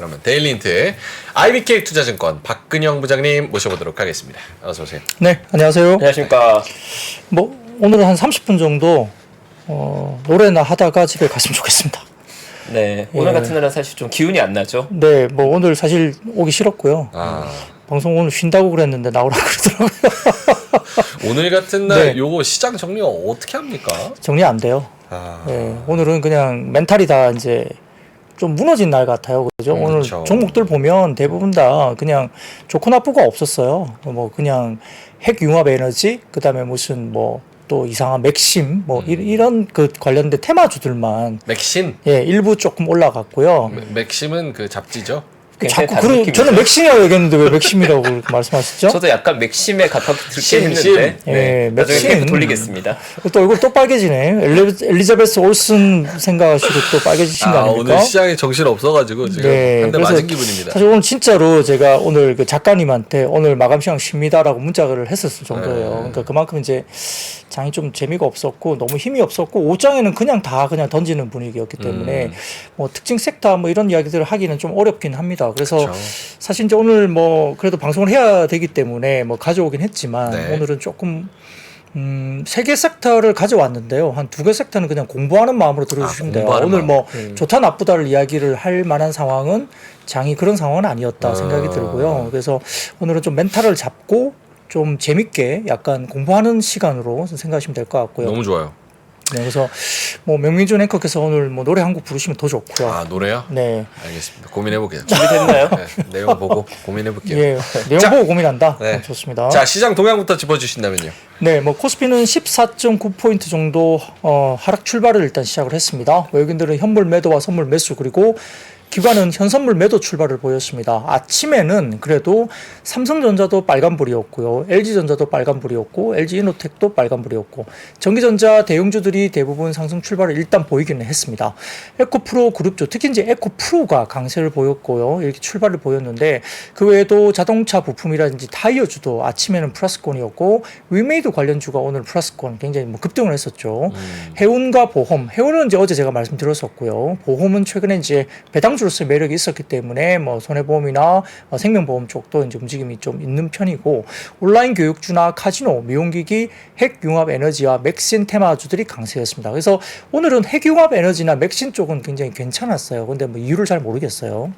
그러면 데일리인트의 IBK 투자증권 박근영 부장님 모셔보도록 하겠습니다. 어서 오세요. 네, 안녕하세요. 안녕하십니까. 뭐 오늘은 한 30분 정도 노래나 하다가 집에 갔으면 좋겠습니다. 네, 오늘 같은 날은 사실 좀 기운이 안 나죠. 네, 뭐 오늘 사실 오기 싫었고요. 방송 오늘 쉰다고 그랬는데 나오라고 그러더라고요. 오늘 같은 날 네. 요거 시장 정리 어떻게 합니까? 정리 안 돼요. 네, 오늘은 그냥 멘탈이 다 이제 좀 무너진 날 같아요. 그죠? 오늘 그렇죠. 종목들 보면 대부분 다 그냥 좋고 나쁘가 없었어요. 뭐 그냥 핵융합 에너지, 그다음에 무슨 뭐 또 이상한 맥심 뭐 이런 그 관련된 테마주들만 맥신? 예, 일부 조금 올라갔고요. 맥심은 그 잡지죠? 굉장히 자꾸 다른 느낌이죠. 저는 맥심이라고 얘기했는데 왜 맥심이라고 그렇게 말씀하셨죠? 저도 약간 맥심에 가깝게 듣긴 심, 했는데 심. 네, 예, 나중에 맥심. 테이프 돌리겠습니다. 또 얼굴 또 빨개지네. 엘리자베스 올슨 생각하시고 또 빨개지신 거 아닙니까? 오늘 시장에 정신 없어가지고 지금 네, 한 대 그래서 맞은 기분입니다. 사실 오늘 진짜로 제가 오늘 그 작가님한테 오늘 마감 시간 쉽니다라고 문자를 했었을 정도예요. 그러니까 그만큼 이제 장이 좀 재미가 없었고 너무 힘이 없었고 옷장에는 그냥 다 그냥 던지는 분위기였기 때문에 뭐 특징 섹터 뭐 이런 이야기들을 하기는 좀 어렵긴 합니다. 그래서 그렇죠. 사실 이제 오늘 뭐 그래도 방송을 해야 되기 때문에 뭐 가져오긴 했지만 네. 오늘은 조금 세 개 섹터를 가져왔는데요. 한 두 개 섹터는 그냥 공부하는 마음으로 들어주시면 돼요. 공부하는 오늘 뭐 마음. 좋다 나쁘다를 이야기를 할 만한 상황은 장이 그런 상황은 아니었다 생각이 들고요. 그래서 오늘은 좀 멘탈을 잡고 좀 재밌게 약간 공부하는 시간으로 생각하시면 될 것 같고요. 너무 좋아요. 네, 그래서 뭐 명민준 앵커께서 오늘 뭐 노래 한 곡 부르시면 더 좋고요. 아, 노래요? 네. 알겠습니다. 고민해볼게요. 준비됐나요? 네, 내용 보고 고민해볼게요. 예, 내용 자, 보고 고민한다. 네. 좋습니다. 자, 시장 동향부터 짚어주신다면요. 네, 뭐 코스피는 14.9포인트 정도 하락 출발을 일단 시작을 했습니다. 외국인들은 현물 매도와 선물 매수 그리고 기관은 현선물 매도 출발을 보였습니다. 아침에는 그래도 삼성전자도 빨간불이었고요. LG전자도 빨간불이었고 LG이노텍도 빨간불이었고 전기전자 대형주들이 대부분 상승 출발을 일단 보이기는 했습니다. 에코프로 그룹주 특히 이제 에코프로가 강세를 보였고요. 이렇게 출발을 보였는데 그 외에도 자동차 부품이라든지 타이어주도 아침에는 플러스권이었고 위메이드 관련주가 오늘 플러스권 굉장히 뭐 급등을 했었죠. 해운과 보험, 해운은 이제 어제 제가 말씀드렸었고요. 보험은 최근에 이제 배당주로서의 매력이 있었기 때문에 뭐 손해보험이나 생명보험 쪽도 이제 움직임이 좀 있는 편이고 온라인 교육주나 카지노, 미용기기, 핵융합 에너지와 맥신 테마주들이 강세였습니다. 그래서 오늘은 핵융합 에너지나 맥신 쪽은 굉장히 괜찮았어요. 근데 뭐 이유를 잘 모르겠어요.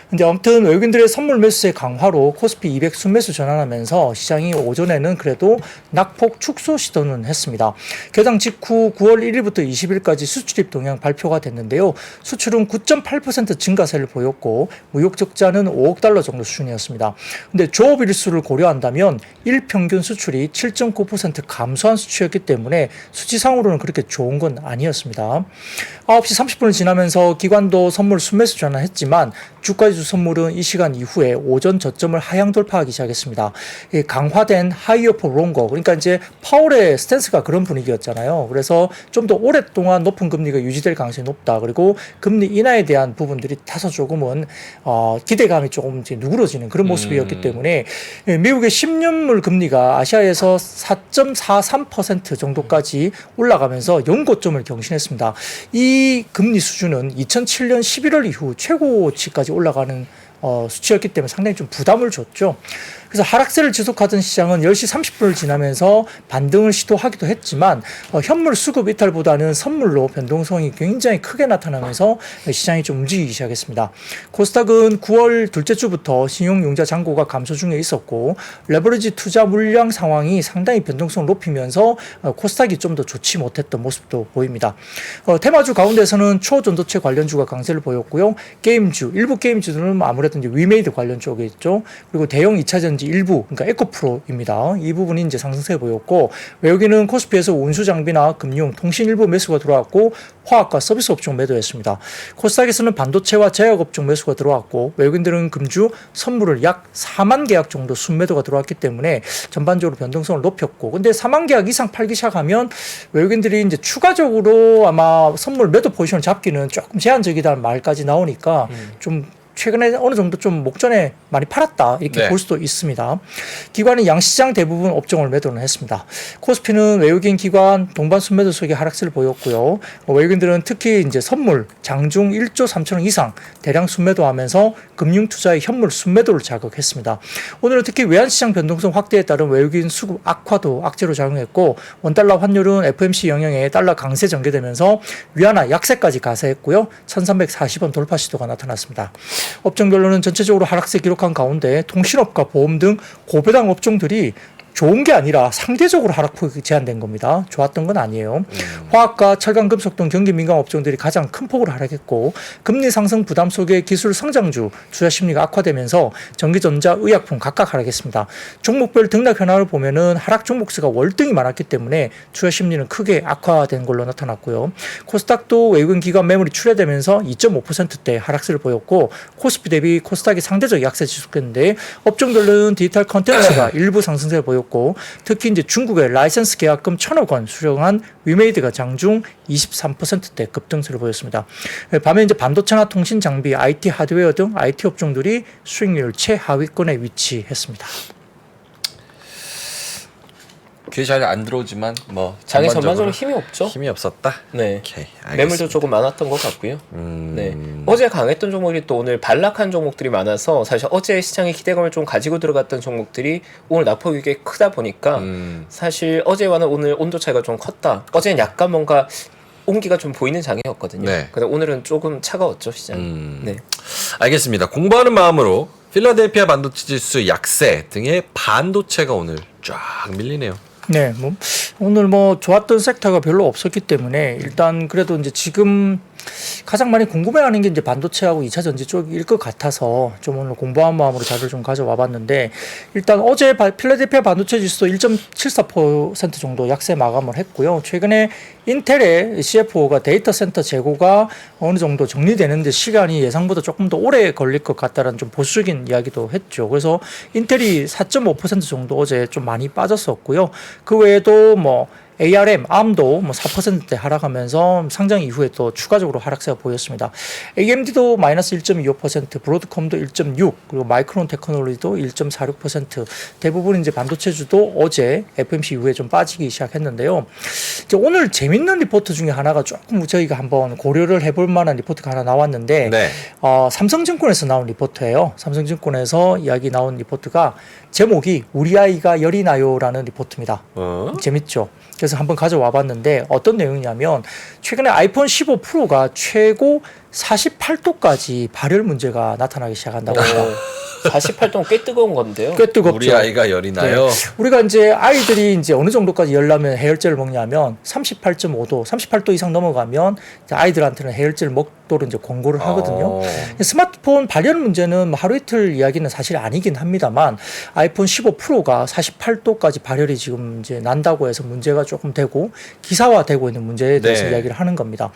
근데 아무튼 외국인들의 선물 매수의 강화로 코스피 200 순매수 전환하면서 시장이 오전에는 그래도 낙폭 축소 시도는 했습니다. 개장 직후 9월 1일부터 20일까지 수출입 동향 발표가 됐는데요. 수출은 9.8% 증가세를 보였고 무역 적자는 5억 달러 정도 수준이었습니다. 근데 조업 일수를 고려한다면 일평균 수출이 7.9% 감소한 수치였기 때문에 수치상으로는 그렇게 좋은 건 아니었습니다. 9시 30분을 지나면서 기관도 선물 순매수 전환했지만 주가지수 선물은 이 시간 이후에 오전 저점을 하향 돌파하기 시작했습니다. 강화된 하이어 포 롱거, 그러니까 이제 파월의 스탠스가 그런 분위기였잖아요. 그래서 좀 더 오랫동안 높은 금리가 유지될 가능성이 높다. 그리고 금리 인하에 대한 부분들이 다소 조금은 기대감이 조금 이제 누그러지는 그런 모습이었기 때문에 미국의 10년물 금리가 아시아에서 4.43% 정도까지 올라가면서 연고점을 경신했습니다. 이 금리 수준은 2007년 11월 이후 최고치까지 올라가는 수치였기 때문에 상당히 좀 부담을 줬죠. 그래서 하락세를 지속하던 시장은 10시 30분을 지나면서 반등을 시도하기도 했지만 현물 수급 이탈보다는 선물로 변동성이 굉장히 크게 나타나면서 시장이 좀 움직이기 시작했습니다. 코스닥은 9월 둘째 주부터 신용융자 잔고가 감소 중에 있었고 레버리지 투자 물량 상황이 상당히 변동성을 높이면서 코스닥이 좀 더 좋지 못했던 모습도 보입니다. 테마주 가운데서는 초전도체 관련주가 강세를 보였고요. 게임주, 일부 게임주들은 아무래도 이제 위메이드 관련 쪽에 있죠. 그리고 대형 2차전지 일부, 그러니까 에코프로입니다. 이 부분이 이제 상승세 보였고, 외국인은 코스피에서 운수 장비나 금융, 통신 일부 매수가 들어왔고, 화학과 서비스 업종 매도했습니다. 코스닥에서는 반도체와 제약업종 매수가 들어왔고, 외국인들은 금주, 선물을 약 4만 계약 정도 순매도가 들어왔기 때문에 전반적으로 변동성을 높였고, 근데 4만 계약 이상 팔기 시작하면 외국인들이 이제 추가적으로 아마 선물 매도 포지션을 잡기는 조금 제한적이다는 말까지 나오니까 좀 최근에 어느 정도 좀 목전에 많이 팔았다 이렇게 네. 볼 수도 있습니다. 기관은 양시장 대부분 업종을 매도는 했습니다. 코스피는 외국인 기관 동반 순매도 속에 하락세를 보였고요. 외국인들은 특히 이제 선물 장중 1조 3천억 이상 대량 순매도하면서 금융 투자의 현물 순매도를 자극했습니다. 오늘은 특히 외환시장 변동성 확대에 따른 외국인 수급 악화도 악재로 작용했고 원달러 환율은 FOMC 영향에 달러 강세 전개되면서 위안화 약세까지 가세했고요. 1340원 돌파 시도가 나타났습니다. 업종별로는 전체적으로 하락세 기록한 가운데 통신업과 보험 등 고배당 업종들이 좋은 게 아니라 상대적으로 하락폭이 제한된 겁니다. 좋았던 건 아니에요. 화학과 철강, 금속 등 경기 민감 업종들이 가장 큰 폭으로 하락했고 금리 상승 부담 속에 기술 성장주 투자 심리가 악화되면서 전기전자, 의약품 각각 하락했습니다. 종목별 등락 현황을 보면은 하락 종목 수가 월등히 많았기 때문에 투자 심리는 크게 악화된 걸로 나타났고요. 코스닥도 외국인 기관 매물이 출회되면서 2.5%대 하락세를 보였고 코스피 대비 코스닥이 상대적 약세 지속했는데 업종별로는 디지털 컨텐츠가 일부 상승세를 보였고 특히 이제 중국의 라이센스 계약금 1,000억 원 수령한 위메이드가 장중 23%대 급등세를 보였습니다. 반면 이제 반도체나 통신 장비, IT 하드웨어 등 IT 업종들이 수익률 최하위권에 위치했습니다. 귀에 잘 안 들어오지만 뭐 장이 전반적으로 힘이 없죠. 힘이 없었다. 네. 오케이, 알겠습니다. 매물도 조금 많았던 것 같고요. 네. 어제 강했던 종목이 또 오늘 반락한 종목들이 많아서 사실 어제 시장의 기대감을 좀 가지고 들어갔던 종목들이 오늘 낙폭이 꽤 크다 보니까 사실 어제와는 오늘 온도 차이가 좀 컸다. 어제는 약간 뭔가 온기가 좀 보이는 장이었거든요. 네. 근데 오늘은 조금 차가웠죠 시장이. 네. 알겠습니다. 공부하는 마음으로 필라델피아 반도체 지수 약세 등의 반도체가 오늘 쫙 밀리네요. 네, 뭐 오늘 뭐 좋았던 섹터가 별로 없었기 때문에 일단 그래도 이제 지금 가장 많이 궁금해하는 게 이제 반도체하고 2차 전지 쪽일 것 같아서 좀 오늘 공부한 마음으로 자료를 좀 가져와 봤는데 일단 어제 필라델피아 반도체 지수도 1.74% 정도 약세 마감을 했고요. 최근에 인텔의 CFO가 데이터 센터 재고가 어느 정도 정리되는데 시간이 예상보다 조금 더 오래 걸릴 것 같다라는 좀 보수적인 이야기도 했죠. 그래서 인텔이 4.5% 정도 어제 좀 많이 빠졌었고요. 그 외에도 뭐 ARM, ARM도 뭐 4%대 하락하면서 상장 이후에 또 추가적으로 하락세가 보였습니다. AMD도 마이너스 1.25%, 브로드컴도 1.6%, 그리고 마이크론 테크놀로지도 1.46%. 대부분 이제 반도체주도 어제 FOMC 이후에 좀 빠지기 시작했는데요. 이제 오늘 재밌는 리포트 중에 하나가 조금 저희가 한번 고려를 해볼 만한 리포트가 하나 나왔는데, 네. 삼성증권에서 나온 리포트예요. 삼성증권에서 이야기 나온 리포트가 제목이 우리 아이가 열이 나요라는 리포트입니다. 재밌죠? 그래서 한번 가져와 봤는데 어떤 내용이냐면 최근에 아이폰 15 프로가 최고 48도까지 발열 문제가 나타나기 시작한다고 합니다. 48도 꽤 뜨거운 건데요. 꽤 뜨겁죠. 우리 아이가 열이 나요. 네. 우리가 이제 아이들이 이제 어느 정도까지 열나면 해열제를 먹냐면 38.5도, 38도 이상 넘어가면 이제 아이들한테는 해열제를 먹도록 이제 권고를 하거든요. 스마트폰 발열 문제는 뭐 하루 이틀 이야기는 사실 아니긴 합니다만 아이폰 15 프로가 48도까지 발열이 지금 이제 난다고 해서 문제가 조금 되고 기사화되고 있는 문제에 대해서 네. 이야기를 하는 겁니다.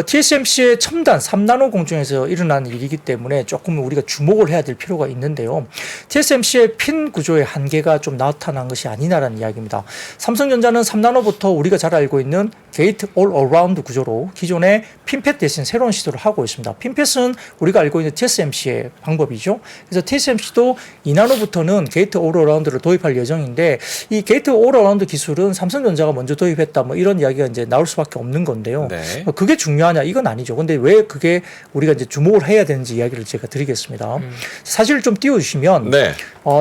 TSMC의 첨단 3나노 공정에서 일어난 일이기 때문에 조금 우리가 주목을 해야 될 필요가 있는데요. TSMC의 핀 구조의 한계가 좀 나타난 것이 아니냐라는 이야기입니다. 삼성전자는 3나노부터 우리가 잘 알고 있는 게이트 올 어라운드 구조로 기존의 핀팻 대신 새로운 시도를 하고 있습니다. 핀팻은 우리가 알고 있는 TSMC의 방법이죠. 그래서 TSMC도 2나노부터는 게이트 올 어라운드를 도입할 예정인데 이 게이트 올 어라운드 기술은 삼성전자가 먼저 도입했다 뭐 이런 이야기가 이제 나올 수밖에 없는 건데요. 네. 그게 중요하냐? 이건 아니죠. 근데 왜 그게 우리가 이제 주목을 해야 되는지 이야기를 제가 드리겠습니다. 사실 좀 띄워주시면 네.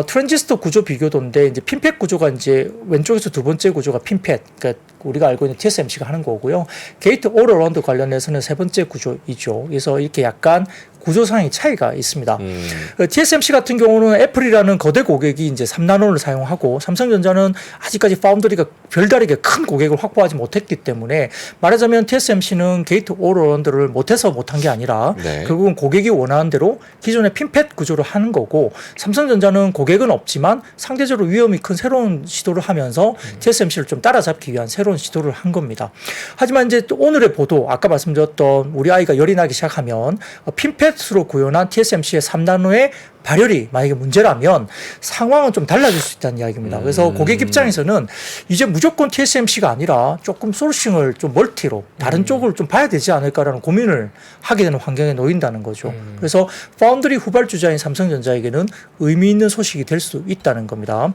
트랜지스터 구조 비교도인데 이제 핀팻 구조가 이제 왼쪽에서 두 번째 구조가 핀팻, 그러니까 우리가 알고 있는 TSMC가 하는 거고요. 게이트 올 어라운드 관련해서는 세 번째 구조이죠. 그래서 이렇게 약간 구조상의 차이가 있습니다. TSMC 같은 경우는 애플이라는 거대 고객이 이제 3나노를 사용하고 삼성전자는 아직까지 파운드리가 별다르게 큰 고객을 확보하지 못했기 때문에 말하자면 TSMC는 게이트 올 어라운드를 못해서 못한 게 아니라 네. 결국은 고객이 원하는 대로 기존의 핀팻 구조를 하는 거고 삼성전자는 고객은 없지만 상대적으로 위험이 큰 새로운 시도를 하면서 TSMC를 좀 따라잡기 위한 새로운 시도를 한 겁니다. 하지만 이제 또 오늘의 보도 아까 말씀드렸던 우리 아이가 열이 나기 시작하면 핀팻으로 구현한 TSMC의 3나노의 발열이 만약에 문제라면 상황은 좀 달라질 수 있다는 이야기입니다. 그래서 고객 입장에서는 이제 무조건 TSMC가 아니라 조금 소싱을 좀 멀티로 다른 쪽을 좀 봐야 되지 않을까라는 고민을 하게 되는 환경에 놓인다는 거죠. 그래서 파운드리 후발주자인 삼성전자에게는 의미 있는 소식이 될 수 있다는 겁니다.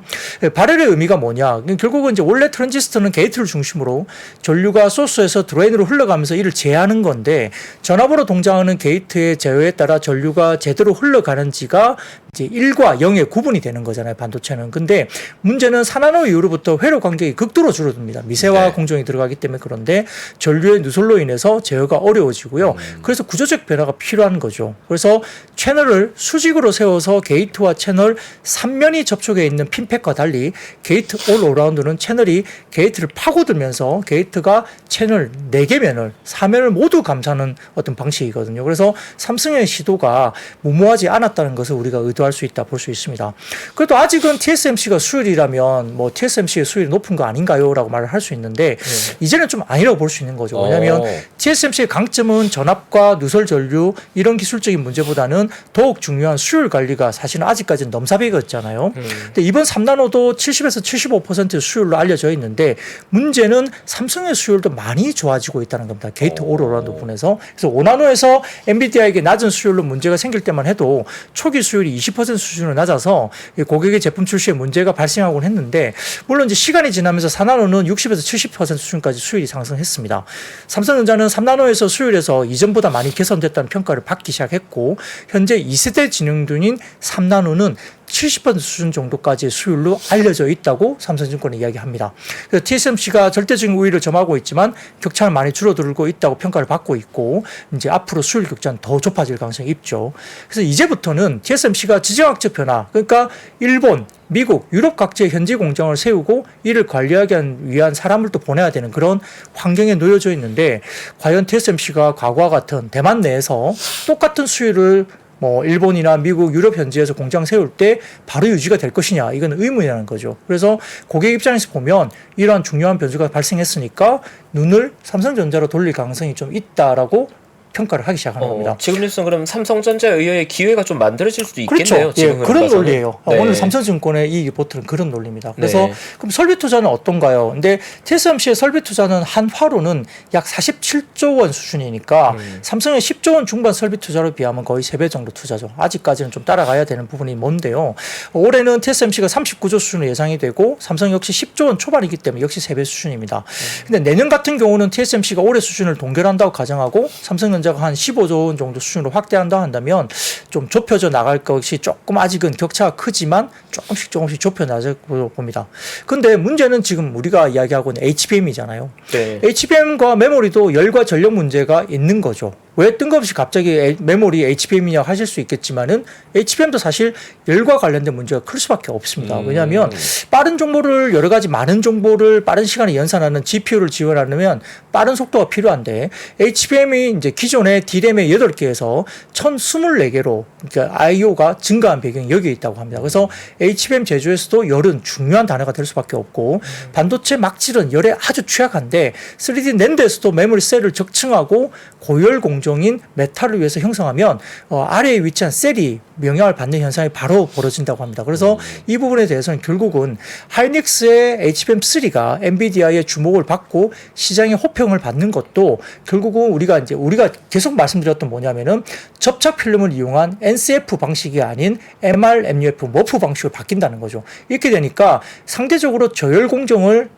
발열의 의미가 뭐냐? 결국은 이제 원래 트랜지스터는 게이트를 중심으로 전류가 소스에서 드레인으로 흘러가면서 이를 제어하는 건데 전압으로 동작하는 게이트의 제어에 따라 전류가 제대로 흘러가는지가 이제 1과 0의 구분이 되는 거잖아요, 반도체는. 근데 문제는 4나노 이후로부터 회로 간격이 극도로 줄어듭니다. 미세화 네. 공정이 들어가기 때문에. 그런데 전류의 누설로 인해서 제어가 어려워지고요. 그래서 구조적 변화가 필요한 거죠. 그래서 채널을 수직으로 세워서 게이트와 채널 3면이 접촉해 있는 핀팩과 달리 게이트 올 어라운드는 채널이 게이트를 파고들면서 게이트가 채널 4개 면을 4면을 모두 감싸는 어떤 방식이거든요. 그래서 삼성의 시도가 무모하지 않았다는 것을 우리가 의도할 수 있다 볼 수 있습니다. 그래도 아직은 TSMC가 수율이라면 뭐 TSMC의 수율이 높은 거 아닌가요? 라고 말을 할 수 있는데 이제는 좀 아니라고 볼 수 있는 거죠. 왜냐하면 TSMC의 강점은 전압과 누설 전류 이런 기술적인 문제보다는 더욱 중요한 수율 관리가 사실은 아직까지는 넘사벽이었잖아요. 근데 이번 3나노도 70에서 75% 수율로 알려져 있는데 문제는 삼성의 수율도 많이 좋아지고 있다는 겁니다. 게이트 오로라는 부분에서. 그래서 5나노에서 엔비디아에게 낮은 수율로 문제가 생길 때만 해도 초기 수율이 20% 수준으로 낮아서 고객의 제품 출시에 문제가 발생하곤 했는데 물론 이제 시간이 지나면서 4나노는 60에서 70% 수준까지 수율이 상승했습니다. 삼성전자는 3나노에서 수율에서 이전보다 많이 개선됐다는 평가를 받기 시작했고 현재 2세대 진행 중인 3나노는 70% 수준 정도까지의 수율로 알려져 있다고 삼성증권은 이야기합니다. 그래서 TSMC가 절대적인 우위를 점하고 있지만 격차는 많이 줄어들고 있다고 평가를 받고 있고 이제 앞으로 수율 격차는 더 좁아질 가능성이 있죠. 그래서 이제부터는 TSMC가 지정학적 변화, 그러니까 일본, 미국, 유럽 각지의 현지 공장을 세우고 이를 관리하기 위한 사람을 또 보내야 되는 그런 환경에 놓여져 있는데 과연 TSMC가 과거와 같은 대만 내에서 똑같은 수율을 뭐 일본이나 미국, 유럽 현지에서 공장 세울 때 바로 유지가 될 것이냐, 이건 의문이라는 거죠. 그래서 고객 입장에서 보면 이러한 중요한 변수가 발생했으니까 눈을 삼성전자로 돌릴 가능성이 좀 있다라고 평가를 하기 시작하는 겁니다. 지금 뉴스는 그럼 삼성전자에 의해 기회가 좀 만들어질 수도 그렇죠. 있겠네요. 지금 예, 그런 논리예요. 네. 오늘 삼성증권의 이익이 보트는 그런 논리입니다. 그래서 네. 그럼 설비 투자는 어떤가요? 근데 TSMC의 설비 투자는 한화로는 약 47조 원 수준이니까 삼성의 10조 원 중반 설비 투자로 비하면 거의 3배 정도 투자죠. 아직까지는 좀 따라가야 되는 부분이 뭔데요. 올해는 TSMC가 39조 수준으로 예상이 되고 삼성 역시 10조 원 초반이기 때문에 역시 3배 수준입니다. 근데 내년 같은 경우는 TSMC가 올해 수준을 동결한다고 가정하고 삼성전자가 한 15조 원 정도 수준으로 확대한다 한다면 좀 좁혀져 나갈 것이 조금 아직은 격차가 크지만 조금씩 좁혀 나갈 걸로 봅니다. 근데 문제는 지금 우리가 이야기하고 있는 HBM이잖아요. 네. HBM과 메모리도 열과 전력 문제가 있는 거죠. 왜 뜬금없이 갑자기 메모리 HBM이냐 하실 수 있겠지만은 HBM도 사실 열과 관련된 문제가 클 수밖에 없습니다. 왜냐하면 빠른 정보를 여러 가지 많은 정보를 빠른 시간에 연산하는 GPU를 지원하려면 빠른 속도가 필요한데 HBM이 이제 기존의 D램의 8개에서 1024개로 그러니까 IO가 증가한 배경이 여기에 있다고 합니다. 그래서 HBM 제조에서도 열은 중요한 단어가 될 수밖에 없고 반도체 막질은 열에 아주 취약한데 3D 낸드에서도 메모리 셀을 적층하고 고열 공정인 메탈을 위해서 형성하면 아래에 위치한 셀이 영향을 받는 현상이 바로 벌어진다고 합니다. 그래서 이 부분에 대해서는 결국은 하이닉스의 HBM3가 엔비디아의 주목을 받고 시장의 호평을 받는 것도 결국은 우리가 계속 말씀드렸던 뭐냐면은 접착 필름을 이용한 NCF 방식이 아닌 MR-MUF 머프 방식으로 바뀐다는 거죠. 이렇게 되니까 상대적으로 저열 공정을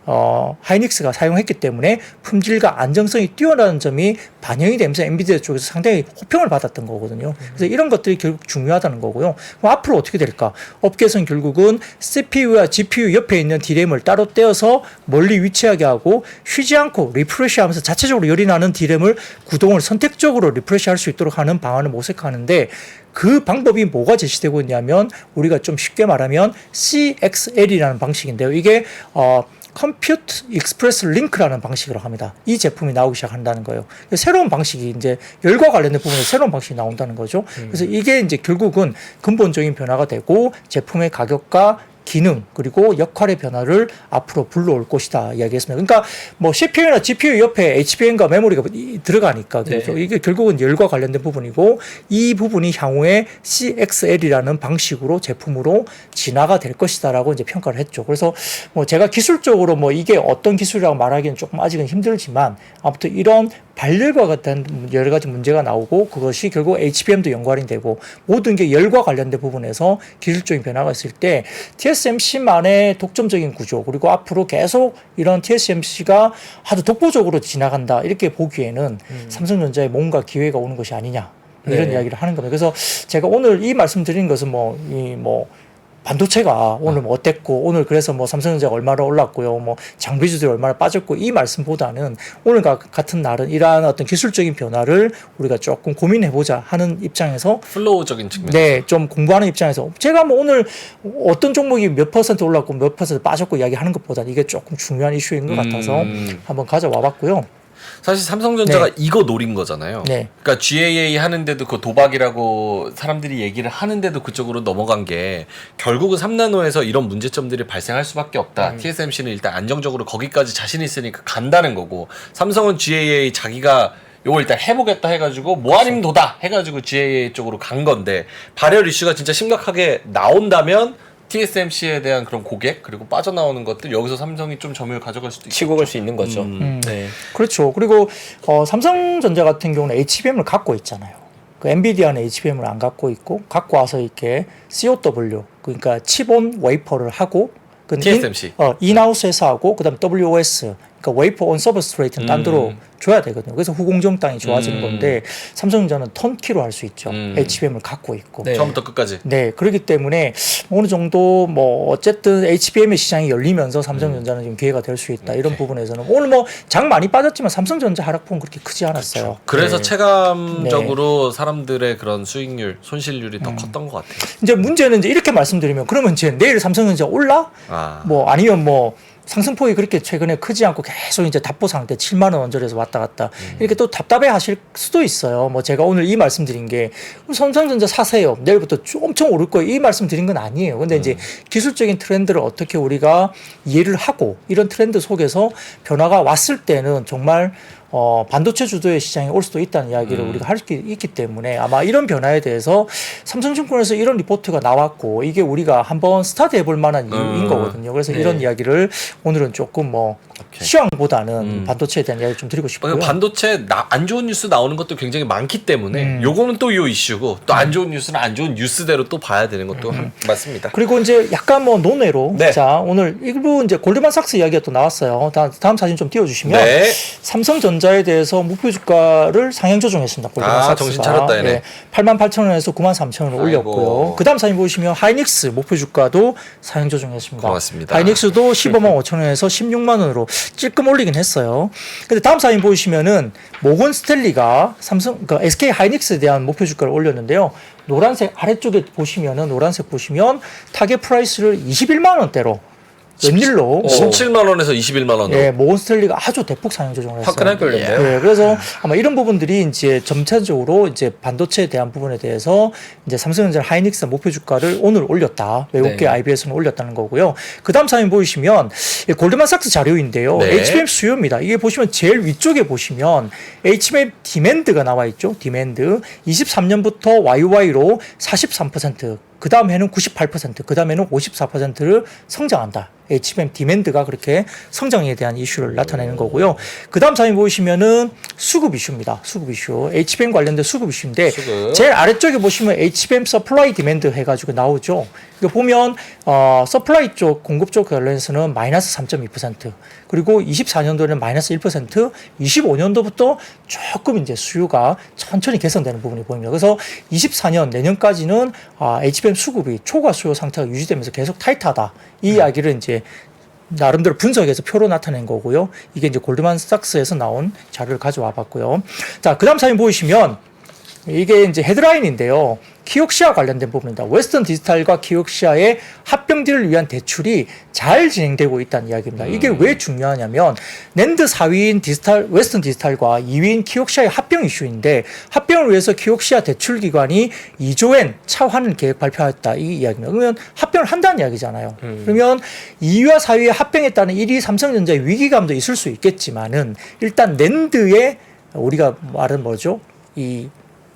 하이닉스가 사용했기 때문에 품질과 안정성이 뛰어나는 점이 반영이 되면서 엔비디아 쪽에서 상당히 호평을 받았던 거거든요. 그래서 이런 것들이 결국 중요하다는 거고요. 그럼 앞으로 어떻게 될까? 업계에서는 결국은 CPU와 GPU 옆에 있는 D램을 따로 떼어서 멀리 위치하게 하고 쉬지 않고 리프레시하면서 자체적으로 열이 나는 D램을 구동을 선택적으로 리프레시할 수 있도록 하는 방안을 모색하는데 그 방법이 뭐가 제시되고 있냐면 우리가 좀 쉽게 말하면 CXL이라는 방식인데요. 이게 컴퓨트 익스프레스 링크라는 방식으로 합니다. 이 제품이 나오기 시작한다는 거예요. 새로운 방식이 이제 열과 관련된 부분에 새로운 방식이 나온다는 거죠. 그래서 이게 이제 결국은 근본적인 변화가 되고 제품의 가격과 기능 그리고 역할의 변화를 앞으로 불러올 것이다 이야기했습니다. 그러니까 뭐 CPU나 GPU 옆에 HBM과 메모리가 들어가니까 그렇죠? 이게 결국은 열과 관련된 부분이고 이 부분이 향후에 CXL이라는 방식으로 제품으로 진화가 될 것이다라고 이제 평가를 했죠. 그래서 뭐 제가 기술적으로 뭐 이게 어떤 기술이라고 말하기는 조금 아직은 힘들지만 아무튼 이런 발열과 같은 여러 가지 문제가 나오고 그것이 결국 HBM도 연관이 되고 모든 게 열과 관련된 부분에서 기술적인 변화가 있을 때 TSMC만의 독점적인 구조 그리고 앞으로 계속 이런 TSMC가 아주 독보적으로 지나간다 이렇게 보기에는 삼성전자에 뭔가 기회가 오는 것이 아니냐 이런 이야기를 하는 겁니다. 그래서 제가 오늘 이 말씀드린 것은 뭐 반도체가 오늘 뭐 어땠고 오늘 그래서 뭐 삼성전자가 얼마나 올랐고요 뭐 장비주들이 얼마나 빠졌고 이 말씀보다는 오늘 같은 날은 이러한 어떤 기술적인 변화를 우리가 조금 고민해보자 하는 입장에서 플로우적인 측면. 네, 좀 공부하는 입장에서 제가 뭐 오늘 어떤 종목이 몇 퍼센트 올랐고 몇 퍼센트 빠졌고 이야기하는 것보다 이게 조금 중요한 이슈인 것 같아서 한번 가져와 봤고요. 사실 삼성전자가 이거 노린 거잖아요. 네. 그러니까 GAA 하는데도 그 도박이라고 사람들이 얘기를 하는데도 그쪽으로 넘어간 게 결국은 3나노에서 이런 문제점들이 발생할 수밖에 없다. TSMC는 일단 안정적으로 거기까지 자신 있으니까 간다는 거고 삼성은 GAA 자기가 요거 일단 해보겠다 해가지고 뭐 아니면 도다 해가지고 GAA 쪽으로 간 건데 발열 이슈가 진짜 심각하게 나온다면 TSMC에 대한 그런 고객 그리고 빠져나오는 것들 여기서 삼성이 좀 점유율 가져갈 수도 있고 치고 갈 수 있는 거죠. 네. 그렇죠. 그리고 삼성전자 같은 경우는 HBM을 갖고 있잖아요. 그 엔비디아는 HBM을 안 갖고 있고 갖고 와서 이렇게 COW 그러니까 칩온 웨이퍼를 하고 TSMC 인하우스에서 하고 그다음 WOS 그러니까 웨이퍼 온 서브스트레이트는 딴 데로 줘야 되거든요. 그래서 후공정 땅이 좋아지는 건데 삼성전자는 턴키로 할 수 있죠. HBM을 갖고 있고. 네. 처음부터 끝까지. 네, 그렇기 때문에 어느 정도 뭐 어쨌든 HBM의 시장이 열리면서 삼성전자는 좀 기회가 될 수 있다. 이런 부분에서는 오늘 뭐 장 많이 빠졌지만 삼성전자 하락폭은 그렇게 크지 않았어요. 그래서 네. 체감적으로 사람들의 그런 수익률, 손실률이 더 컸던 것 같아요. 이제 문제는 이제 이렇게 말씀드리면 그러면 이제 내일 삼성전자 올라? 뭐 아니면 뭐 상승폭이 그렇게 최근에 크지 않고 계속 이제 답보 상태 7만 원 언저리에서 왔다 갔다 이렇게 또 답답해 하실 수도 있어요. 뭐 제가 오늘 이 말씀 드린 게 삼성전자 사세요. 내일부터 엄청 오를 거예요. 이 말씀 드린 건 아니에요. 근데 이제 기술적인 트렌드를 어떻게 우리가 이해를 하고 이런 트렌드 속에서 변화가 왔을 때는 정말 반도체 주도의 시장에 올 수도 있다는 이야기를 우리가 할 수 있기 때문에 아마 이런 변화에 대해서 삼성증권에서 이런 리포트가 나왔고 이게 우리가 한번 스타트 해볼 만한 이유인 거거든요. 그래서 이런 이야기를 오늘은 조금 뭐 시황보다는 반도체에 대한 이야기를 좀 드리고 싶고요. 반도체 안 좋은 뉴스 나오는 것도 굉장히 많기 때문에 요거는 또 요 이슈고 또 안 좋은 뉴스는 안 좋은 뉴스대로 또 봐야 되는 것도 맞습니다. 그리고 이제 약간 뭐 논외로 자 오늘 일부 이제 골드만삭스 이야기가 또 나왔어요. 다음 사진 좀 띄워주시면 삼성전자에 대해서 목표 주가를 상향 조정했습니다. 골드만삭스가 정신 차렸다 얘네. 88,000원에서 93,000원을 올렸고요. 그 다음 사진 보시면 하이닉스 목표 주가도 상향 조정했습니다. 고맙습니다. 하이닉스도 15만 5천원에서 16만 원으로 찔끔 올리긴 했어요. 근데 다음 사진 보시면은 모건 스탠리가 그러니까 SK 하이닉스에 대한 목표 주가를 올렸는데요. 노란색 아래쪽에 보시면은 노란색 보시면 타겟 프라이스를 21만 원대로 웬일로 17만 원에서 21만 원으로. 예, 모건 스탠리가 아주 대폭 상향 조정을 했어요. 화끈하게 올렸네요. 예, 그래서 아마 이런 부분들이 이제 점차적으로 이제 반도체에 대한 부분에 대해서 이제 삼성전자 하이닉스 목표 주가를 오늘 올렸다. 외국계 IBS는 올렸다는 거고요. 그 다음 사진 보시면 골드만삭스 자료인데요. HBM 수요입니다. 이게 보시면 제일 위쪽에 보시면 HBM 디맨드가 나와 있죠. 디맨드 23년부터 YY로 43%. 그 다음 해는 98%, 그 다음에는 54%를 성장한다. HBM 디맨드가 그렇게 성장에 대한 이슈를 나타내는 거고요. 그 다음 사진 보시면은 수급 이슈입니다. 수급 이슈. HBM 관련된 수급 이슈인데 제일 아래쪽에 보시면 HBM 서플라이 디맨드 해가지고 나오죠. 이거 보면 서플라이 쪽 공급 쪽 관련해서는 마이너스 3.2%, 그리고 24년도에는 마이너스 1%, 25년도부터 조금 이제 수요가 천천히 개선되는 부분이 보입니다. 그래서 24년 내년까지는 HBM 수급이 초과 수요 상태가 유지되면서 계속 타이트하다. 이 이야기를 이제 나름대로 분석해서 표로 나타낸 거고요. 이게 이제 골드만삭스에서 나온 자료를 가져와 봤고요. 자, 그 다음 사진 보시면 이게 이제 헤드라인인데요. 키옥시아 관련된 부분입니다. 웨스턴 디지털과 키옥시아의 합병들을 위한 대출이 잘 진행되고 있다는 이야기입니다. 이게 왜 중요하냐면 낸드 4위인 웨스턴 디지털과 2위인 키옥시아의 합병 이슈인데 합병을 위해서 키옥시아 대출기관이 2조엔 차환 계획 발표했다 이 이야기입니다. 그러면 합병을 한다는 이야기잖아요. 그러면 2위와 4위의 합병에 따른 1위 삼성전자의 위기감도 있을 수 있겠지만은 일단 낸드의 우리가 말은 뭐죠? 이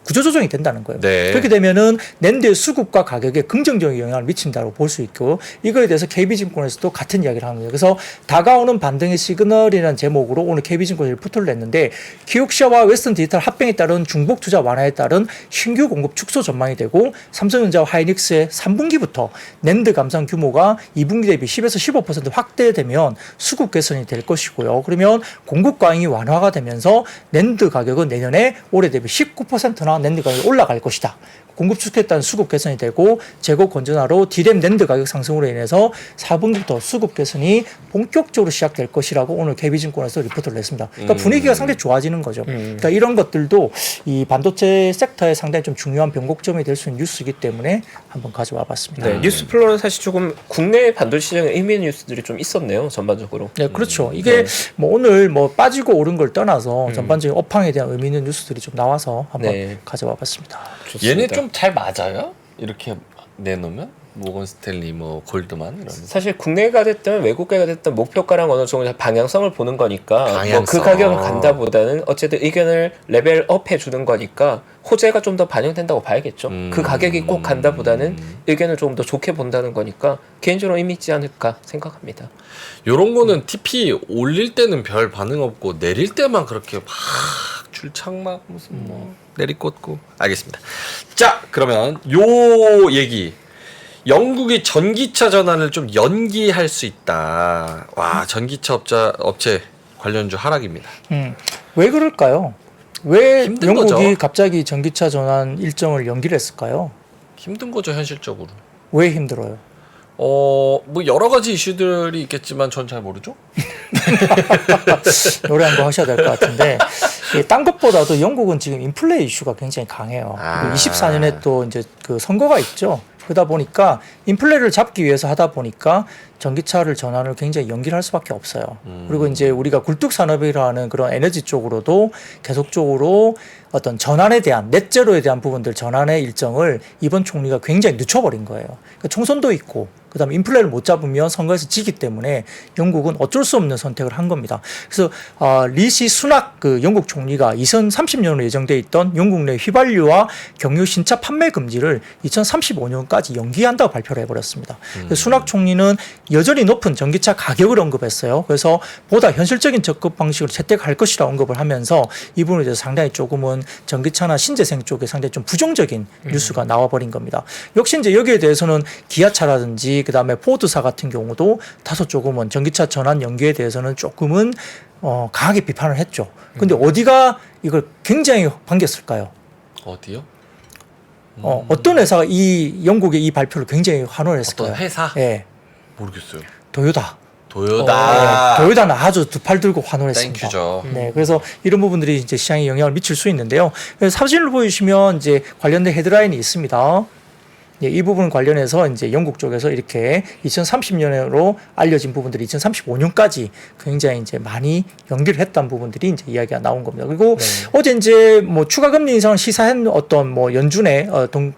구조조정이 된다는 거예요. 네. 그렇게 되면은 낸드의 수급과 가격에 긍정적인 영향을 미친다고 볼 수 있고 이거에 대해서 KB증권에서도 같은 이야기를 하는 거예요. 그래서 다가오는 반등의 시그널이라는 제목으로 오늘 KB증권이 리포트를 냈는데 키옥시아와 웨스턴 디지털 합병에 따른 중복 투자 완화에 따른 신규 공급 축소 전망이 되고 삼성전자와 하이닉스의 3분기부터 낸드 감산 규모가 2분기 대비 10에서 15% 확대되면 수급 개선이 될 것이고요. 그러면 공급 과잉이 완화가 되면서 낸드 가격은 내년에 올해 대비 19%나 낸드 가격이 올라갈 것이다. 공급 축소에 따른 수급 개선이 되고 재고 건전화로 D램 낸드 가격 상승으로 인해서 4분기부터 수급 개선이 본격적으로 시작될 것이라고 오늘 KB증권에서 리포트를 냈습니다. 그러니까 분위기가 상당히 좋아지는 거죠. 그러니까 이런 것들도 이 반도체 섹터에 상당히 좀 중요한 변곡점이 될 수 있는 뉴스이기 때문에 한번 가져와 봤습니다. 네, 뉴스 플로는 사실 조금 국내 반도체 시장에 의미 있는 뉴스들이 좀 있었네요. 전반적으로. 네, 그렇죠. 이게 뭐 오늘 뭐 빠지고 오른 걸 떠나서 전반적인 업황에 대한 의미 있는 뉴스들이 좀 나와서 한번 가져와 봤습니다. 좋습니다. 얘네 좀 잘 맞아요? 이렇게 내놓으면? 모건 스탠리, 뭐 골드만 이런. 사실 국내가 됐든 외국계가 됐든 목표가랑 어느 정도 방향성을 보는 거니까 방향성. 뭐 그 가격을 간다보다는 어쨌든 의견을 레벨업 해주는 거니까 호재가 좀 더 반영된다고 봐야겠죠. 그 가격이 꼭 간다보다는 의견을 좀 더 좋게 본다는 거니까 개인적으로 의미 있지 않을까 생각합니다. 요런 거는 TP 올릴 때는 별 반응 없고 내릴 때만 그렇게 막 줄창 막 무슨 뭐 내리꽂고. 알겠습니다. 자, 그러면 요 얘기. 영국이 전기차 전환을 좀 연기할 수 있다. 와, 전기차 업체 관련주 하락입니다. 왜 그럴까요? 왜 힘든 영국이 거죠. 갑자기 전기차 전환 일정을 연기를 했을까요? 힘든 거죠, 현실적으로. 왜 힘들어요? 뭐 여러 가지 이슈들이 있겠지만 전 잘 모르죠. 노래 한 번 하셔야 될 것 같은데 딴 것보다도 영국은 지금 인플레 이슈가 굉장히 강해요. 24년에 또 이제 그 선거가 있죠. 그러다 보니까 인플레를 잡기 위해서 하다 보니까 전기차를 전환을 굉장히 연기를 할 수밖에 없어요. 그리고 이제 우리가 굴뚝 산업이라는 그런 에너지 쪽으로도 계속적으로 어떤 전환에 대한 넷제로에 대한 부분들 전환의 일정을 이번 총리가 굉장히 늦춰버린 거예요. 그러니까 총선도 있고 그다음에 인플레를 못 잡으면 선거에서 지기 때문에 영국은 어쩔 수 없는 선택을 한 겁니다. 그래서 리시 수낙 그 영국 총리가 2030년으로 예정돼 있던 영국 내 휘발유와 경유 신차 판매 금지를 2035년까지 연기한다고 발표를 해버렸습니다. 수낙 총리는 여전히 높은 전기차 가격을 언급했어요. 그래서 보다 현실적인 접근 방식으로 채택할 것이라 언급을 하면서 이 부분에 대해서 상당히 조금은 전기차나 신재생 쪽에 상당히 좀 부정적인 뉴스가 나와버린 겁니다. 역시 이제 여기에 대해서는 기아차라든지 그다음에 포드사 같은 경우도 다소 조금은 전기차 전환 연기에 대해서는 조금은 강하게 비판을 했죠. 근데 어디가 이걸 굉장히 반겼을까요? 어디요? 어떤 회사가 이 영국의 이 발표를 굉장히 환호를 했을까요? 어떤 회사? 예. 모르겠어요. 도요타. 도요타. 도요타는 아주 두 팔 들고 환호했습니다. 땡큐죠. 네, 그래서 이런 부분들이 이제 시장에 영향을 미칠 수 있는데요. 그래서 사진을 보여주시면 이제 관련된 헤드라인이 있습니다. 예, 이 부분 관련해서 이제 영국 쪽에서 이렇게 2030년으로 알려진 부분들이 2035년까지 굉장히 이제 많이 연기를 했던 부분들이 이제 이야기가 나온 겁니다. 그리고 어제 이제 뭐 추가 금리 인상을 시사한 어떤 뭐 연준의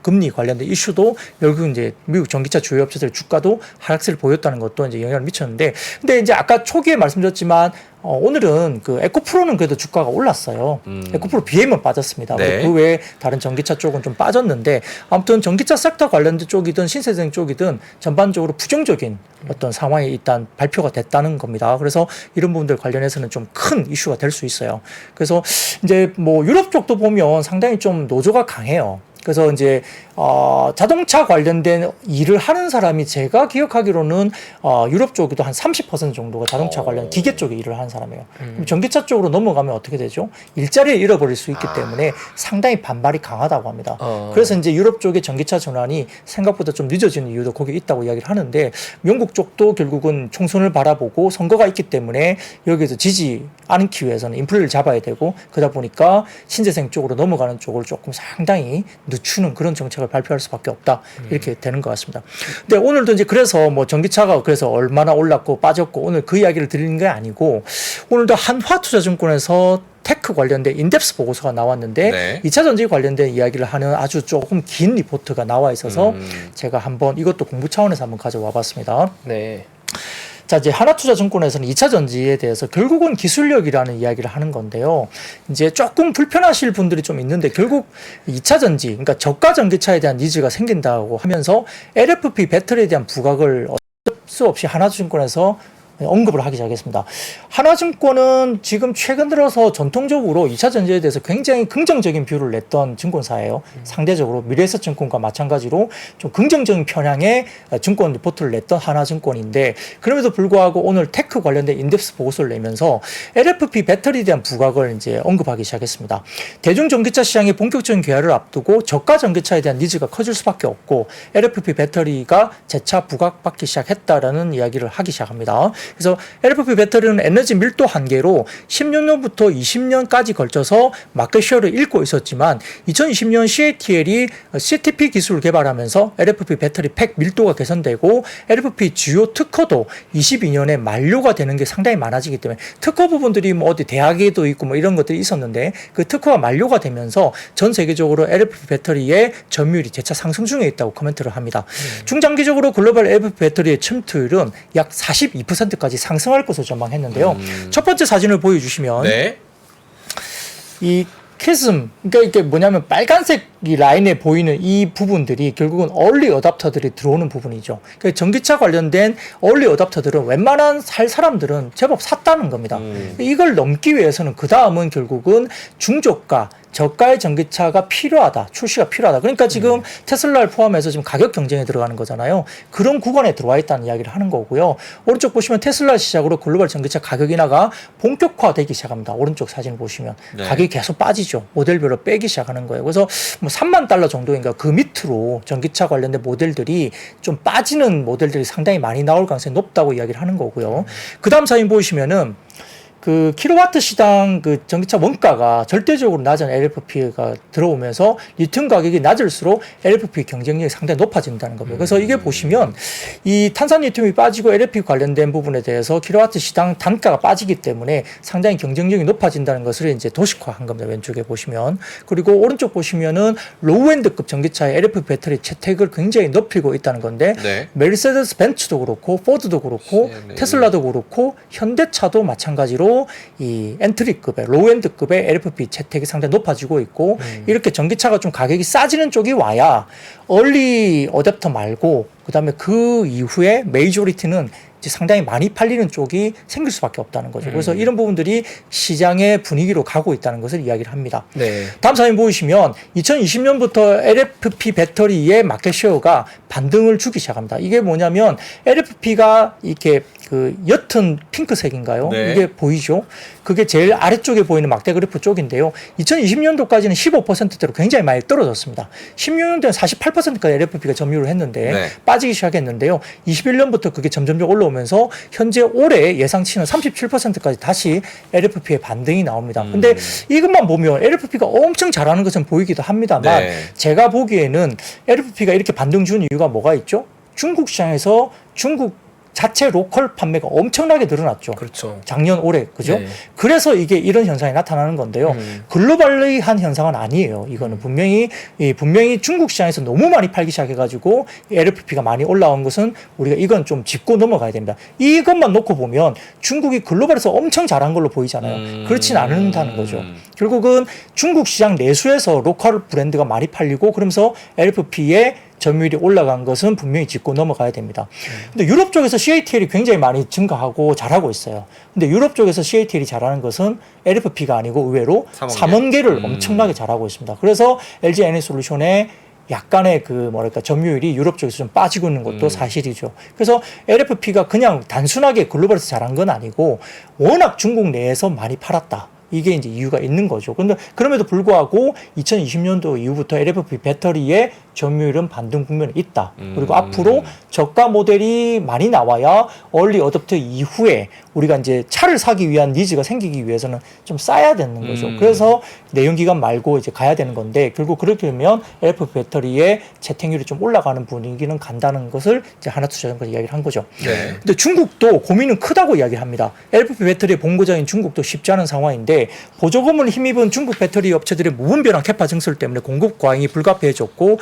금리 관련된 이슈도 결국 이제 미국 전기차 주요 업체들 주가도 하락세를 보였다는 것도 이제 영향을 미쳤는데, 근데 이제 아까 초기에 말씀드렸지만 오늘은 그 에코프로는 그래도 주가가 올랐어요. 에코프로 BM은 빠졌습니다. 네. 그 외에 다른 전기차 쪽은 좀 빠졌는데 아무튼 전기차 섹터 관련된 쪽이든 신세생 쪽이든 전반적으로 부정적인 어떤 상황이 일단 발표가 됐다는 겁니다. 그래서 이런 부분들 관련해서는 좀 큰 이슈가 될 수 있어요. 그래서 이제 뭐 유럽 쪽도 보면 상당히 좀 노조가 강해요. 그래서 이제 자동차 관련된 일을 하는 사람이 제가 기억하기로는 유럽 쪽에도 한 30% 정도가 자동차 관련 기계 쪽에 일을 하는 사람이에요. 그럼 전기차 쪽으로 넘어가면 어떻게 되죠? 일자리를 잃어버릴 수 있기 때문에 상당히 반발이 강하다고 합니다. 그래서 이제 유럽 쪽의 전기차 전환이 생각보다 좀 늦어지는 이유도 거기에 있다고 이야기를 하는데, 영국 쪽도 결국은 총선을 바라보고 선거가 있기 때문에 여기에서 지지 않기 위해서는 인플레를 잡아야 되고, 그러다 보니까 신재생 쪽으로 넘어가는 쪽을 조금 상당히 늦추는 그런 정책을 발표할 수밖에 없다, 이렇게 되는 것 같습니다. 근데 오늘도 이제 그래서 뭐 전기차가 그래서 얼마나 올랐고 빠졌고 오늘 그 이야기를 드리는 게 아니고, 오늘도 한화투자증권에서 테크 관련된 인덱스 보고서가 나왔는데 네. 2차 전지 관련된 이야기를 하는 아주 조금 긴 리포트가 나와 있어서 제가 한번 이것도 공부 차원에서 한번 가져와 봤습니다. 네. 자, 이제 하나투자증권에서는 2차 전지에 대해서 결국은 기술력이라는 이야기를 하는 건데요. 이제 조금 불편하실 분들이 좀 있는데, 결국 2차 전지, 그러니까 저가 전기차에 대한 니즈가 생긴다고 하면서 LFP 배터리에 대한 부각을 어쩔 수 없이 하나투자증권에서 언급을 하기 시작했습니다. 하나증권은 지금 최근 들어서 전통적으로 2차 전지에 대해서 굉장히 긍정적인 뷰를 냈던 증권사예요. 상대적으로 미래에셋증권과 마찬가지로 좀 긍정적인 편향의 증권 리포트를 냈던 하나증권인데, 그럼에도 불구하고 오늘 테크 관련된 인덱스 보고서를 내면서 LFP 배터리에 대한 부각을 이제 언급하기 시작했습니다. 대중전기차 시장의 본격적인 개화를 앞두고 저가 전기차에 대한 니즈가 커질 수밖에 없고 LFP 배터리가 재차 부각받기 시작했다라는 이야기를 하기 시작합니다. 그래서 LFP 배터리는 에너지 밀도 한계로 16년부터 20년까지 걸쳐서 마켓 쉐어를 잃고 있었지만, 2020년 CATL이 CTP 기술을 개발하면서 LFP 배터리 팩 밀도가 개선되고 LFP 주요 특허도 22년에 만료가 되는 게 상당히 많아지기 때문에, 특허 부분들이 뭐 어디 대학에도 있고 뭐 이런 것들이 있었는데 그 특허가 만료가 되면서 전 세계적으로 LFP 배터리의 점유율이 재차 상승 중에 있다고 코멘트를 합니다. 중장기적으로 글로벌 LFP 배터리의 침투율은 약 42%까지 상승할 것으로 전망했는데요. 첫 번째 사진을 보여주시면 네. 이 캐즘, 그러니까 이게 뭐냐면 빨간색 이 라인에 보이는 이 부분들이 결국은 얼리 어답터들이 들어오는 부분이죠. 그러니까 전기차 관련된 얼리 어답터들은 웬만한 살 사람들은 제법 샀다는 겁니다. 이걸 넘기 위해서는 그 다음은 결국은 중저가, 저가의 전기차가 필요하다, 출시가 필요하다. 그러니까 지금 테슬라를 포함해서 지금 가격 경쟁에 들어가는 거잖아요. 그런 구간에 들어와 있다는 이야기를 하는 거고요. 오른쪽 보시면 테슬라 시작으로 글로벌 전기차 가격 인하가 본격화되기 시작합니다. 오른쪽 사진을 보시면 네. 가격이 계속 빠지죠. 모델별로 빼기 시작하는 거예요. 그래서 뭐 3만 달러 정도인가 그 밑으로 전기차 관련된 모델들이 좀 빠지는 모델들이 상당히 많이 나올 가능성이 높다고 이야기를 하는 거고요. 그 다음 사진 보시면은 그 킬로와트 시당 그 전기차 원가가 절대적으로 낮은 LFP가 들어오면서 리튬 가격이 낮을수록 LFP 경쟁력이 상당히 높아진다는 겁니다. 그래서 이게 보시면 이 탄산 리튬이 빠지고 LFP 관련된 부분에 대해서 킬로와트 시당 단가가 빠지기 때문에 상당히 경쟁력이 높아진다는 것을 이제 도식화한 겁니다. 왼쪽에 보시면. 그리고 오른쪽 보시면은 로우엔드급 전기차의 LFP 배터리 채택을 굉장히 높이고 있다는 건데, 네. 메르세데스 벤츠도 그렇고 포드도 그렇고 네. 테슬라도 그렇고 현대차도 마찬가지로 이 엔트리급의 로우엔드급의 LFP 채택이 상당히 높아지고 있고, 이렇게 전기차가 좀 가격이 싸지는 쪽이 와야 얼리 어댑터 말고 그다음에 그 이후에 메이저리티는 이제 상당히 많이 팔리는 쪽이 생길 수밖에 없다는 거죠. 그래서 이런 부분들이 시장의 분위기로 가고 있다는 것을 이야기를 합니다. 네. 다음 사진 보시면 2020년부터 LFP 배터리의 마켓 쉐어가 반등을 주기 시작합니다. 이게 뭐냐면 LFP가 이렇게 그 옅은 핑크색인가요? 네. 이게 보이죠? 그게 제일 아래쪽에 보이는 막대 그래프 쪽인데요. 2020년도까지는 15%대로 굉장히 많이 떨어졌습니다. 16년도에는 48%까지 LFP가 점유를 했는데 네. 빠지기 시작했는데요. 21년부터 그게 점점점 올라오면서 현재 올해 예상치는 37%까지 다시 LFP의 반등이 나옵니다. 근데 이것만 보면 LFP가 엄청 잘하는 것은 보이기도 합니다만, 네. 제가 보기에는 LFP가 이렇게 반등 준 이유가 뭐가 있죠? 중국 시장에서 중국 자체 로컬 판매가 엄청나게 늘어났죠. 그렇죠. 작년 올해, 그죠? 네. 그래서 이게 이런 현상이 나타나는 건데요. 글로벌리한 현상은 아니에요. 이거는 분명히 중국 시장에서 너무 많이 팔기 시작해가지고 LFP가 많이 올라온 것은 우리가 이건 좀 짚고 넘어가야 됩니다. 이것만 놓고 보면 중국이 글로벌에서 엄청 잘한 걸로 보이잖아요. 그렇진 않는다는 거죠. 결국은 중국 시장 내수에서 로컬 브랜드가 많이 팔리고, 그러면서 LFP의 점유율이 올라간 것은 분명히 짚고 넘어가야 됩니다. 근데 유럽 쪽에서 CATL이 굉장히 많이 증가하고 잘하고 있어요. 근데 유럽 쪽에서 CATL이 잘하는 것은 LFP가 아니고 의외로 삼원계를 엄청나게 잘하고 있습니다. 그래서 LG 에너지솔루션의 약간의 그 뭐랄까 점유율이 유럽 쪽에서 좀 빠지고 있는 것도 사실이죠. 그래서 LFP가 그냥 단순하게 글로벌에서 잘한 건 아니고 워낙 중국 내에서 많이 팔았다. 이게 이제 이유가 있는 거죠. 근데 그럼에도 불구하고 2020년도 이후부터 LFP 배터리의 점유율은 반등 국면에 있다. 그리고 앞으로 저가 모델이 많이 나와야 얼리 어댑터 이후에 우리가 이제 차를 사기 위한 니즈가 생기기 위해서는 좀 쌓아야 되는 거죠. 그래서 내연기관 말고 이제 가야 되는 건데 결국 그렇게 되면 LFP 배터리의 재택률이 좀 올라가는 분위기는 간다는 것을 이제 하나투자증권 이야기를 한 거죠. 네. 근데 중국도 고민은 크다고 이야기합니다. LFP 배터리의 본고장인 중국도 쉽지 않은 상황인데 보조금을 힘입은 중국 배터리 업체들의 무분별한 캐파 증설 때문에 공급 과잉이 불가피해졌고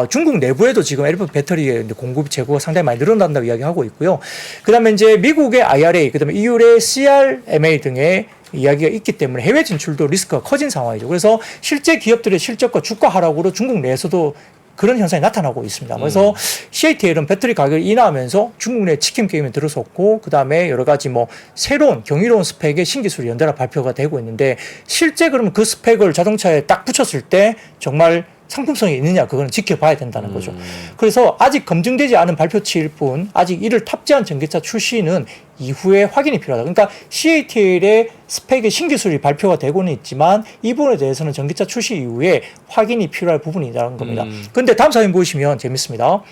중국 내부에도 지금 LFP 배터리의 공급 재고가 상당히 많이 늘어난다고 이야기하고 있고요. 그다음에 이제 미국의 IRA, 그다음에 EU의 CRMA 등의 이야기가 있기 때문에 해외 진출도 리스크가 커진 상황이죠. 그래서 실제 기업들의 실적과 주가 하락으로 중국 내에서도 그런 현상이 나타나고 있습니다. 그래서 CATL은 배터리 가격이 인하하면서 중국 내 치킨 게임에 들어섰고 그 다음에 여러 가지 뭐 새로운 경이로운 스펙의 신기술이 연달아 발표가 되고 있는데 실제 그러면 그 스펙을 자동차에 딱 붙였을 때 정말 상품성이 있느냐 그거는 지켜봐야 된다는 거죠. 그래서 아직 검증되지 않은 발표치일 뿐 아직 이를 탑재한 전기차 출시는 이후에 확인이 필요하다. 그러니까 CATL의 스펙의 신기술이 발표가 되고는 있지만 이 부분에 대해서는 전기차 출시 이후에 확인이 필요할 부분이라는 겁니다. 그런데 다음 사진 보시면 재밌습니다.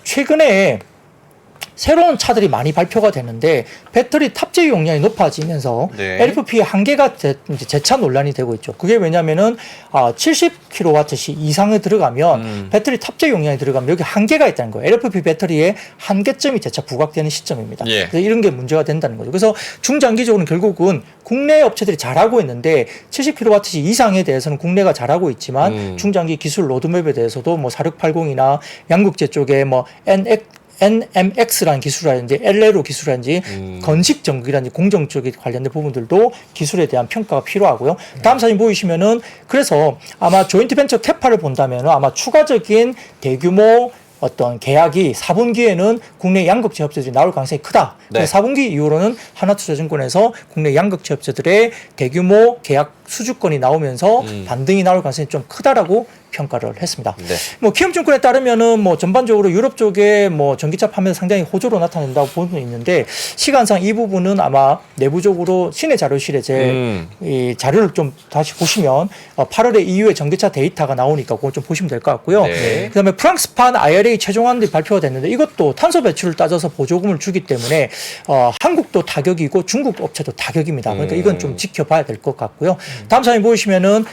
최근에 새로운 차들이 많이 발표가 되는데 배터리 탑재 용량이 높아지면서 네. LFP의 한계가 재차 논란이 되고 있죠. 그게 왜냐면은 70kW 이상에 들어가면 배터리 탑재 용량이 들어가면 여기 한계가 있다는 거예요. LFP 배터리의 한계점이 재차 부각되는 시점입니다. 예. 그래서 이런 게 문제가 된다는 거죠. 그래서 중장기적으로는 결국은 국내 업체들이 잘하고 있는데 70kW 이상에 대해서는 국내가 잘하고 있지만 중장기 기술 로드맵에 대해서도 뭐 4680이나 양극재 쪽에 뭐 NMX라는 기술이라든지 LLO 기술이라든지 건식 전기라든지 공정 쪽에 관련된 부분들도 기술에 대한 평가가 필요하고요. 다음 사진 보이시면은 그래서 아마 조인트 벤처 캐파를 본다면 아마 추가적인 대규모 어떤 계약이 4분기에는 국내 양극재 업체들이 나올 가능성이 크다. 네. 4분기 이후로는 하나투자증권에서 국내 양극재 업체들의 대규모 계약 수주권이 나오면서 반등이 나올 가능성이 좀 크다라고 평가를 했습니다. 네. 뭐 키움증권에 따르면은 뭐 전반적으로 유럽 쪽에 뭐 전기차 판매가 상당히 호조로 나타낸다고 보는 있는데 시간상 이 부분은 아마 내부적으로 시내 자료실에 제 이 자료를 좀 다시 보시면 8월에 EU의 전기차 데이터가 나오니까 그걸 좀 보시면 될 것 같고요. 네. 그다음에 프랑스판 IRA 최종안이 발표가 됐는데 이것도 탄소 배출을 따져서 보조금을 주기 때문에 한국도 타격이고 중국 업체도 타격입니다. 그러니까 이건 좀 지켜봐야 될 것 같고요. 다음 사진 보시면은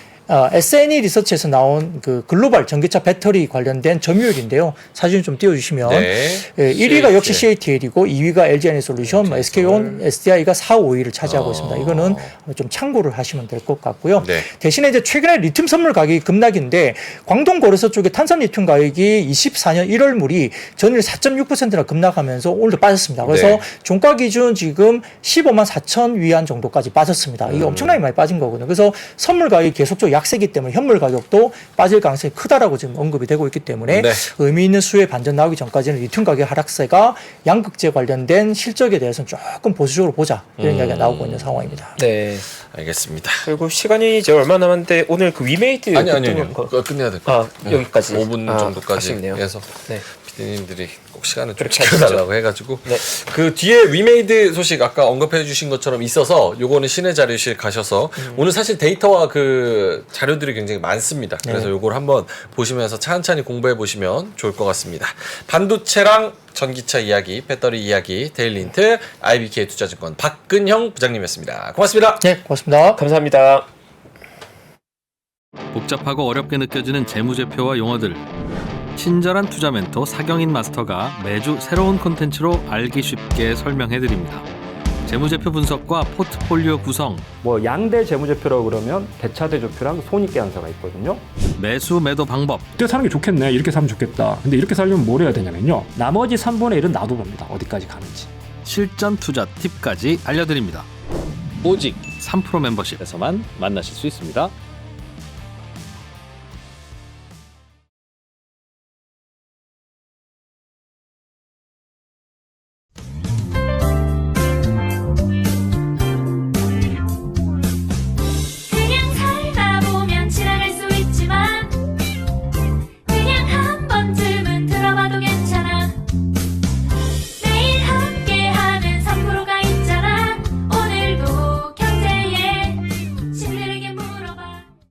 SNE 리서치에서 나온 그 글로벌 전기차 배터리 관련된 점유율인데요. 사진 좀 띄워주시면 네. 1위가 역시 CATL이고 2위가 LG 에너지솔루션, SK온, SDI가 4, 5위를 차지하고 있습니다. 이거는 좀 참고를 하시면 될 것 같고요. 네. 대신에 이제 최근에 리튬 선물 가격이 급락인데 광동 거래소 쪽에 탄산 리튬 가격이 24년 1월물이 전일 4.6%나 급락하면서 오늘도 빠졌습니다. 그래서 네. 종가 기준 지금 15만 4천 위안 정도까지 빠졌습니다. 이게 엄청나게 많이 빠진 거거든요. 그래서 선물 가격이 계속적으로 약세기 때문에 현물 가격도 빠질 가능성이 크다라고 지금 언급이 되고 있기 때문에 네. 의미 있는 수요의 반전 나오기 전까지는 리튬 가격 하락세가 양극재 관련된 실적에 대해서는 조금 보수적으로 보자 이런 이야기가 나오고 있는 상황입니다. 네. 알겠습니다. 그리고 시간이 이제 얼마 남았는데 오늘 그 위메이트 아니요. 그거 끝내야 될 것 같아요. 여기까지 5분 정도까지 아쉽네요. 해서 네. 피디님들이 꼭 시간을 좀 그렇게 지켜달라고 해가지고 네. 그 뒤에 위메이드 소식 아까 언급해 주신 것처럼 있어서 요거는 시내 자료실 가셔서 오늘 사실 데이터와 그 자료들이 굉장히 많습니다. 그래서 요걸 한번 보시면서 찬찬히 공부해 보시면 좋을 것 같습니다. 반도체랑 전기차 이야기, 배터리 이야기, 데일리인트, IBK 투자증권 박근형 부장님이었습니다. 고맙습니다. 네, 고맙습니다. 감사합니다. 복잡하고 어렵게 느껴지는 재무제표와 용어들. 친절한 투자 멘토 사경인 마스터가 매주 새로운 콘텐츠로 알기 쉽게 설명해드립니다. 재무제표 분석과 포트폴리오 구성, 뭐 양대 재무제표라고 그러면 대차대조표랑 손익계산서가 있거든요. 매수 매도 방법, 이때 사는 게 좋겠네. 이렇게 사면 좋겠다. 근데 이렇게 살려면 뭘 해야 되냐면요. 나머지 3분의 1은 놔둬봅니다. 어디까지 가는지. 실전 투자 팁까지 알려드립니다. 오직 3프로 멤버십에서만 만나실 수 있습니다.